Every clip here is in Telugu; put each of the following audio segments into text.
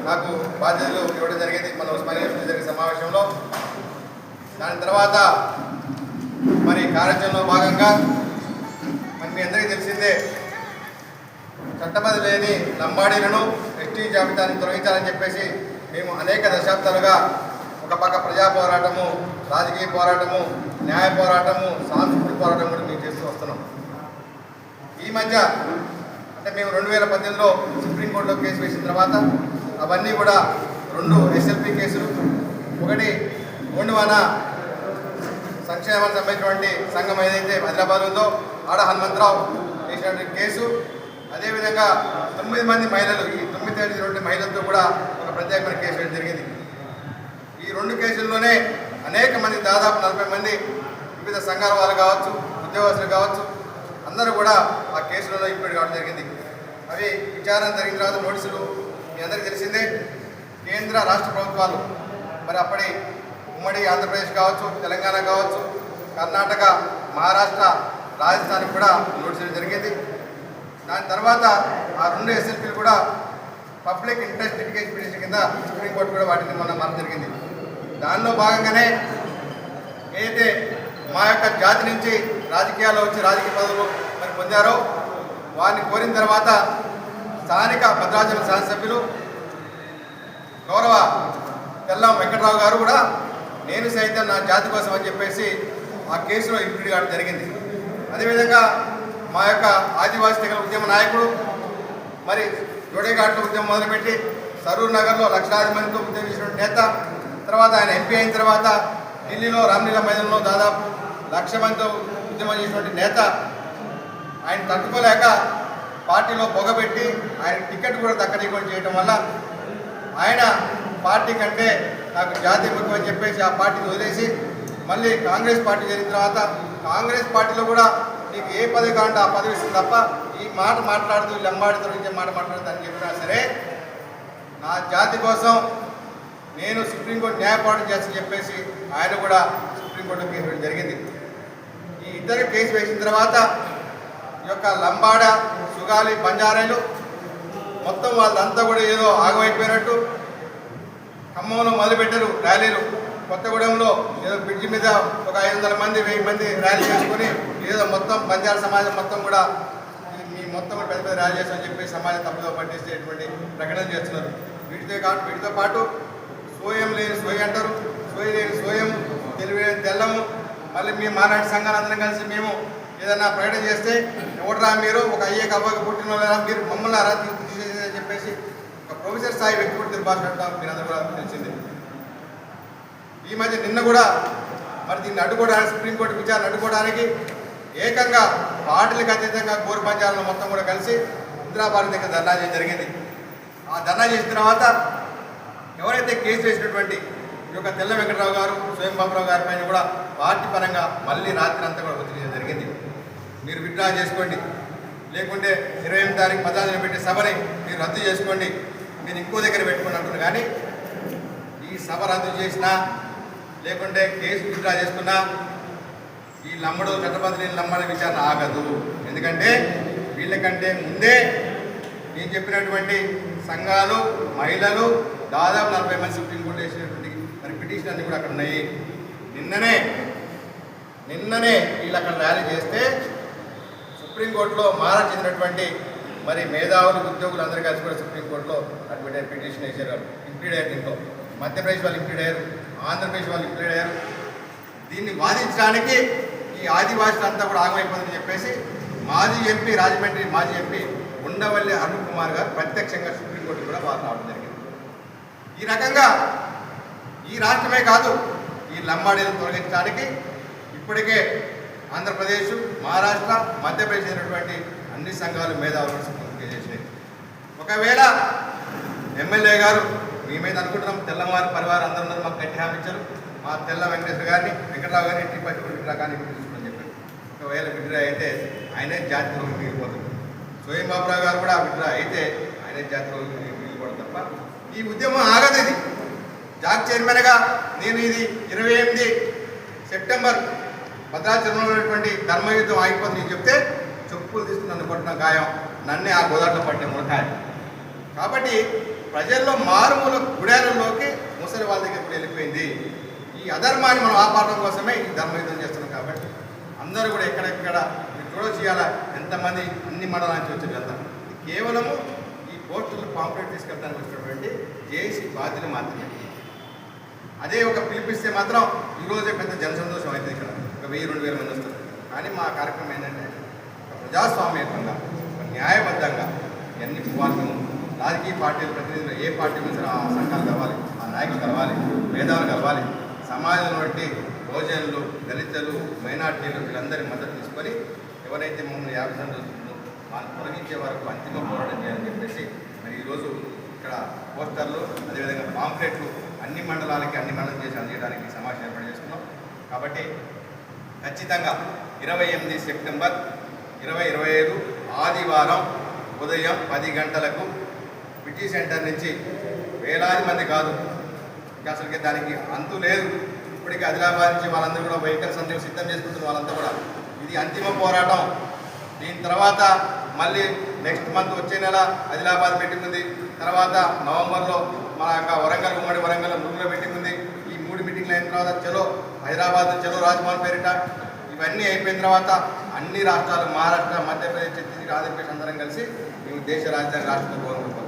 నాకు బాధ్యతలు ఇవ్వడం జరిగింది మన ఉస్మానియా జరిగిన సమావేశంలో. దాని తర్వాత మరి కార్యాచరణలో భాగంగా మరి మీ అందరికీ తెలిసిందే, చట్టబద్ధ లేని లంబాడీలను ఎస్టీ జాబితాని తొలగించాలని చెప్పేసి మేము అనేక దశాబ్దాలుగా ఒక పక్క ప్రజా పోరాటము, రాజకీయ పోరాటము, న్యాయ పోరాటము, సాంస్కృతిక పోరాటం కూడా మేము చేస్తూ వస్తున్నాం. ఈ మధ్య అంటే మేము 2018లో సుప్రీంకోర్టులో కేసు వేసిన తర్వాత అవన్నీ కూడా 2 SLP కేసులు, ఒకటి గోండువాన సంక్షేమానికి సంబంధించినటువంటి సంఘం ఏదైతే హైదరాబాద్ ఉందో ఆడ హనుమంతరావు చేసినటువంటి కేసు, అదేవిధంగా 9 మంది మహిళలు, ఈ 9 మహిళలతో కూడా ఒక ప్రత్యేకమైన కేసు వేయడం జరిగింది. ఈ 2 కేసుల్లోనే అనేక మంది, దాదాపు 40 మంది వివిధ సంఘాల వాళ్ళు కావచ్చు, ఉద్యోగస్తులు కావచ్చు, అందరూ కూడా ఆ కేసులలో ఇంప్లీడ్ కావడం జరిగింది. అవి విచారణ జరిగిన తర్వాత నోటీసులు మీ అందరికీ తెలిసిందే. కేంద్ర రాష్ట్ర ప్రభుత్వాలు మరి అప్పటి ఉమ్మడి ఆంధ్రప్రదేశ్ కావచ్చు, తెలంగాణ కావచ్చు, కర్ణాటక, మహారాష్ట్ర, రాజస్థాన్కి కూడా నోటీసులు జరిగింది. దాని తర్వాత ఆ 2 SLPలు కూడా పబ్లిక్ ఇంట్రెస్ట్ లిటిగేషన్ పిటిషన్ కింద సుప్రీంకోర్టు కూడా వాటిని మొన్న మార్చడం జరిగింది. దానిలో భాగంగానే ఏదైతే మా యొక్క జాతి నుంచి రాజకీయాల్లో వచ్చి రాజకీయ పదవులు మరి పొందారో వారిని కోరిన తర్వాత స్థానిక భద్రాచలం శాసనసభ్యులు గౌరవ తెల్లం వెంకటరావు గారు కూడా నేను సైతం నా జాతి కోసం అని చెప్పేసి ఆ కేసులో ఇంప్లీడ్ కావడం జరిగింది. అదేవిధంగా మా యొక్క ఆదివాసీ తెగల ఉద్యమ నాయకుడు మరి జోడేఘాట్లో ఉద్యమం మొదలుపెట్టి సరూర్ నగర్లో లక్షలాది మందితో ఉద్యమం చేసిన నేత, తర్వాత ఆయన ఎంపీ అయిన తర్వాత ఢిల్లీలో రామ్లీలా మైదానంలో దాదాపు 1,00,000 మందితో ఉద్యమం చేసినటువంటి నేత, ఆయన తట్టుకోలేక పార్టీలో పొగబెట్టి ఆయన టికెట్ కూడా దక్కనీయకుండా చేయడం వల్ల ఆయన పార్టీ కంటే నాకు జాతి ముఖ్యం అని చెప్పేసి ఆ పార్టీని వదిలేసి మళ్ళీ కాంగ్రెస్ పార్టీ జరిగిన తర్వాత కాంగ్రెస్ పార్టీలో కూడా నీకు ఏ పదవి కావాలంటే ఆ పదవి ఇస్తుంది తప్ప ఈ మాట మాట్లాడుతూ లంబాడి తొలగించే మాట మాట్లాడుతూ అని చెప్పినా సరే నా జాతి కోసం నేను సుప్రీంకోర్టు న్యాయపోరాటం చేస్తని చెప్పేసి ఆయన కూడా సుప్రీంకోర్టు కేసు వేయడం జరిగింది. ఈ ఇద్దరు కేసు వేసిన తర్వాత ఈ యొక్క లంబాడ, సుగాలి, బంజారాలు మొత్తం వాళ్ళంతా కూడా ఏదో ఆగమైపోయినట్టు ఖమ్మంలో మొదలుపెట్టారు ర్యాలీలు. కొత్తగూడెంలో ఏదో బ్రిడ్జి మీద ఒక 500 మంది 1000 మంది ర్యాలీ చేసుకొని ఏదో మొత్తం బంజారా సమాజం మొత్తం కూడా మీ మొత్తం పెద్ద పెద్ద ర్యాలీ చేస్తామని చెప్పి సమాజం తప్పుదో పట్టేసేటువంటి ప్రకటన చేస్తున్నారు. వీటితో పాటు సోయం లేని సోయి అంటారు, సోయి లేని సోయం, తెలివి తెల్లము. మళ్ళీ మీ మాలాంటి సంఘాలు అందరం కలిసి మేము ఏదైనా ప్రకటన చేస్తే ఎవడరా మీరు, ఒక అయ్యకి అవ్వక పుట్టిన వాళ్ళ మీరు మమ్మల్ని అర్హత తీసేదని చెప్పేసి ఒక ప్రొఫెసర్ స్థాయి వ్యక్తి కూడా దుర్భాష మీరు అందరూ కూడా తెలిసింది. ఈ మధ్య నిన్న కూడా మరి దీన్ని అడ్డుకోవడానికి, సుప్రీంకోర్టు విచారణ అడ్డుకోవడానికి ఏకంగా పార్టీలకు అతీతంగా గోరు పంచాలను మొత్తం కూడా కలిసి ఇందిరాబాద్ దగ్గర ధర్నా చేయడం జరిగింది. ఆ ధర్నా చేసిన తర్వాత ఎవరైతే కేసు వేసినటువంటి ఈ యొక్క తెల్ల వెంకటరావు గారు, స్వయం బాబురావు గారి పైన కూడా పార్టీ పరంగా మళ్ళీ రాత్రి అంతా కూడా ఒత్తిడి జరిగింది. మీరు విత్డ్రా చేసుకోండి, లేకుంటే 28వ తారీఖు పదార్థాలు పెట్టే సభని మీరు రద్దు చేసుకోండి, మీరు ఇంకో దగ్గర పెట్టుకోండి అంటున్నారు. కానీ ఈ సభ రద్దు చేసినా లేకుంటే కేసు విత్డ్రా చేసుకున్నా ఈ లంబడు చట్టబద్ధ లంబడి విచారణ ఆగదు. ఎందుకంటే వీళ్ళకంటే ముందే నేను చెప్పినటువంటి సంఘాలు, మహిళలు దాదాపు 40 మంది సుప్రీంకోర్టు వేసినటువంటి మరి పిటిషన్ అన్నీ కూడా అక్కడ ఉన్నాయి. నిన్ననే వీళ్ళు అక్కడ ర్యాలీ చేస్తే సుప్రీంకోర్టులో మారా చెందినటువంటి మరి మేధావులు, ఉద్యోగులు అందరూ కలిసి కూడా సుప్రీంకోర్టులో అడ్మిట్ పిటిషన్ వేసారు. ఇంప్లీడ్ అయ్యారు. దీంట్లో మధ్యప్రదేశ్ వాళ్ళు ఇంప్లీడ్ అయ్యారు, ఆంధ్రప్రదేశ్ వాళ్ళు ఇంప్లీడ్ అయ్యారు. దీన్ని వాదించడానికి ఈ ఆదివాసులు అంతా కూడా ఆగమైపోతుందని చెప్పేసి మాజీ ఎంపీ, రాజమండ్రి మాజీ ఎంపీ ఉండవల్లి అరుణ్ కుమార్ గారు ప్రత్యక్షంగా సుప్రీంకోర్టు కూడా వారు రావడం జరిగింది. ఈ రకంగా ఈ రాష్ట్రమే కాదు, ఈ లంబాడీలను తొలగించడానికి ఇప్పటికే ఆంధ్రప్రదేశ్, మహారాష్ట్ర, మధ్యప్రదేశ్ అయినటువంటి అన్ని సంఘాలు మేధావులు సుప్రీంకోర్టు చేసినాయి. ఒకవేళ ఎమ్మెల్యే గారు మీ మీద అనుకుంటున్నాం, తెల్లవారి పరివారం అందరూ ఉన్నారు, మాకు గట్టి హామీ ఇచ్చారు, మా తెల్ల వెంకటేశ్వర గారిని, వెంకటరావు గారిని ఇంటి పట్టి విడ్రా కానీ తీసుకుని చెప్పారు. ఒకవేళ విడ్రా అయితే ఆయనే జాతిలో మిగిలిపోతుంది. స్వయం బాబురావు గారు కూడా విడ్రా అయితే ఆయనే జాతిలో మిగిలిపోవడం తప్ప ఈ ఉద్యమం ఆగదు. ఇది జాక్ చైర్మన్గా నేను ఇది 28 సెప్టెంబర్ భద్రాచలంలో ఉన్నటువంటి ధర్మయుద్ధం ఆగిపోతుంది నేను చెప్తే చెప్పులు తీసుకుని నన్ను కొట్టిన గాయం, నన్నే ఆ గోదాట్లో పట్టిన మునకాయ. కాబట్టి ప్రజల్లో మారుమూల గుడారంలోకి ముసలి వాళ్ళ దగ్గరికి కూడా వెళ్ళిపోయింది. ఈ అధర్మాన్ని మనం ఆపాడడం కోసమే ఈ ధర్మయుద్ధం చేస్తున్నాం. కాబట్టి అందరూ కూడా ఎక్కడెక్కడ మీరు చూడొచ్చు ఇవాళ ఎంతమంది అన్ని మండలాల నుంచి వచ్చి వెళ్తాం. కేవలము ఈ పోస్టులు పాంప్లెట్ తీసుకెళ్ళడానికి వచ్చినటువంటి జేఏసీ బాధ్యత మాత్రమే. అదే ఒక పిలిపిస్తే మాత్రం ఈరోజే పెద్ద జనసంతోషం అవుతుంది. ఇక్కడ ఒక 1000-2000 మంది వస్తారు. కానీ మా కార్యక్రమం ఏంటంటే ప్రజాస్వామ్యంగా న్యాయబద్ధంగా ఎన్ని వాళ్ళు రాజకీయ పార్టీల ప్రతినిధులు ఏ పార్టీ నుంచి ఆ సంఘాలు కలవాలి, ఆ నాయకులు కలవాలి, మేధావులు కలవాలి, సమాజంలో బట్టి బహుజనులు, దళితులు, మైనార్టీలు వీళ్ళందరి మద్దతు తీసుకొని ఎవరైతే మమ్మల్ని 50 రోజులు వాళ్ళు తొలగించే వరకు అంతిమ పోరాటం చేయాలని చెప్పేసి మరి ఈరోజు ఇక్కడ పోస్టర్లు అదేవిధంగా పాంప్లెట్లు అన్ని మండలాలకి అన్ని మండలం చేసి అందించడానికి సమావేశం ఏర్పాటు చేసుకున్నాం. కాబట్టి ఖచ్చితంగా 28 సెప్టెంబర్ 2025 ఆదివారం ఉదయం 10 గంటలకు పిటి సెంటర్ నుంచి వేలాది మంది కాదు, ఇంకా అసలుకి దానికి అంతు లేదు. ఇప్పటికీ ఆదిలాబాద్ నుంచి వాళ్ళందరూ కూడా వెహికల్స్ అందరూ సిద్ధం చేసుకుంటున్నారు. వాళ్ళంతా కూడా ఇది అంతిమ పోరాటం. దీని తర్వాత మళ్ళీ నెక్స్ట్ మంత్ వచ్చే నెల ఆదిలాబాద్ మీటింగ్ ఉంది. తర్వాత నవంబర్లో మన వరంగల్ ఉమ్మడి వరంగల్ ముగ్గులో మీటింగ్ ఉంది. ఈ 3 మీటింగ్లు అయిన తర్వాత చలో హైదరాబాద్, చలో రాజ్భవన్ పేరిట ఇవన్నీ అయిపోయిన తర్వాత అన్ని రాష్ట్రాలు మహారాష్ట్ర, మధ్యప్రదేశ్, ఛత్తీస్గఢ్, ఆంధ్రప్రదేశ్ అందరం కలిసి మేము దేశ రాజధాని రాష్ట్రంలో కోరుకుంటున్నాం.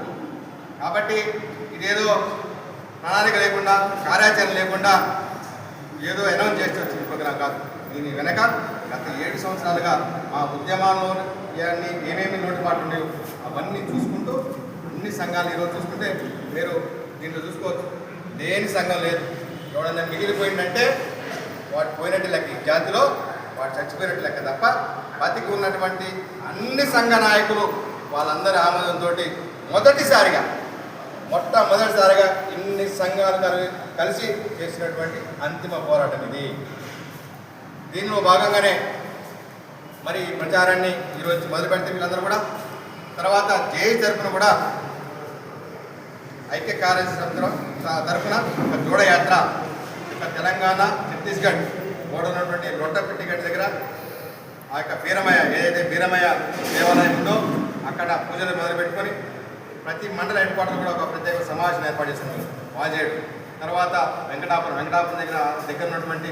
కాబట్టి ఇదేదో ప్రణాళిక లేకుండా కార్యాచరణ లేకుండా ఏదో అనౌన్స్ చేసి వచ్చిన ప్రోగ్రాం కాదు. దీని వెనక గత 7 సంవత్సరాలుగా మా ఉద్యమాల్లో ఇవన్నీ ఏమేమి లోటుపాట్లు ఉండేవి అవన్నీ చూసుకుంటూ అన్ని సంఘాలు ఈరోజు చూసుకుంటే మీరు దీంట్లో చూసుకోవచ్చు. దేని సంఘం లేదు. ఎవడన్నా మిగిలిపోయిందంటే వాడు పోయినట్టు లెక్క, ఈ జాతిలో వాడు చచ్చిపోయినట్టు లెక్క తప్ప బతికి ఉన్నటువంటి అన్ని సంఘ నాయకులు వాళ్ళందరి ఆమోదంతో మొట్టమొదటిసారిగా ఇన్ని సంఘాలు కలిసి చేసినటువంటి అంతిమ పోరాటం ఇది. దీనిలో భాగంగానే మరి ఈ ప్రచారాన్ని ఈరోజు మొదలు పెడితే వీళ్ళందరూ కూడా తర్వాత జేఏసీ తరఫున కూడా ఐక్య కార్యక్రమం తరఫున ఒక జోడయాత్ర తెలంగాణ, ఛత్తీస్గఢ్ ఉన్నటువంటి లొట్టపిట్టిగడ్డ దగ్గర ఆ యొక్క వీరమయ్య ఏదైతే వీరమయ్య దేవాలయం ఉందో అక్కడ పూజలు మొదలుపెట్టుకొని ప్రతి మండల హెడ్ క్వార్టర్ కూడా ఒక ప్రత్యేక సమావేశం ఏర్పాటు చేస్తుంది. వాజేడు తర్వాత వెంకటాపురం దగ్గర ఉన్నటువంటి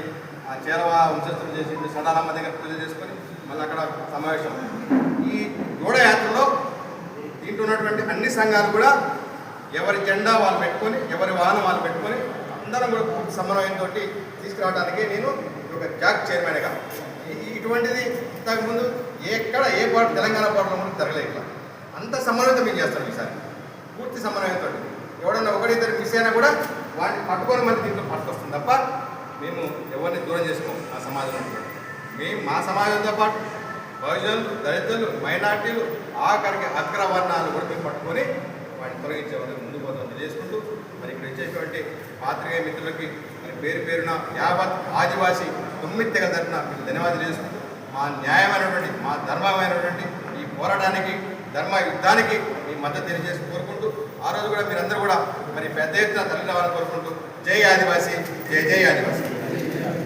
ఆ చేరవ వంశస్థులు చేసి సదాలమ్మ దగ్గర పూజ చేసుకొని మళ్ళీ అక్కడ సమావేశం. ఈ జోడయాత్రలో దీంట్లో ఉన్నటువంటి అన్ని సంఘాలు కూడా ఎవరి జెండా వాళ్ళు పెట్టుకొని, ఎవరి వాహనం వాళ్ళు పెట్టుకొని అందరం కూడా పూర్తి సమన్వయంతో తీసుకురావడానికి నేను ఒక జాక్ చైర్మన్గా ఇటువంటిది ఇంతకుముందు ఎక్కడ ఏ పార్టీ తెలంగాణ పార్టీలో ముందు జరగలేదు. ఇట్లా అంత సమన్వయంతో మేము చేస్తాం. ఈసారి పూర్తి సమన్వయంతో ఎవడన్నా ఒకరిద్దరు మిస్ అయినా కూడా వాటిని పట్టుకొని మళ్ళీ దీంట్లో పట్టుకొస్తుంది తప్ప మేము ఎవరిని దూరం చేసుకోము. ఆ సమాజంలో మేము మా సమాజంతో పాటు బహుజనులు, దళితులు, మైనార్టీలు ఆఖరికి అగ్రవర్ణాలు కూడా మేము పట్టుకొని వాటిని తొలగించే వాళ్ళకి ముందు పోతాం తెలియజేసుకుంటూ మరి ఇక్కడ ఇచ్చేటువంటి పాత్రికేయ మిత్రులకి మరి పేరున యావత్ ఆదివాసీ 9 తెగల తరఫున ధన్యవాదాలు చేసుకుంటూ మా న్యాయమైనటువంటి, మా ధర్మమైనటువంటి ఈ పోరాటానికి, ధర్మ యుద్ధానికి మీ మద్దతు తెలియజేసి కోరుకుంటూ ఆ రోజు కూడా మీరందరూ కూడా మరి పెద్ద ఎత్తున తల్లి రావాలని కోరుకుంటూ జై ఆదివాసీ, జై జై ఆదివాసీ.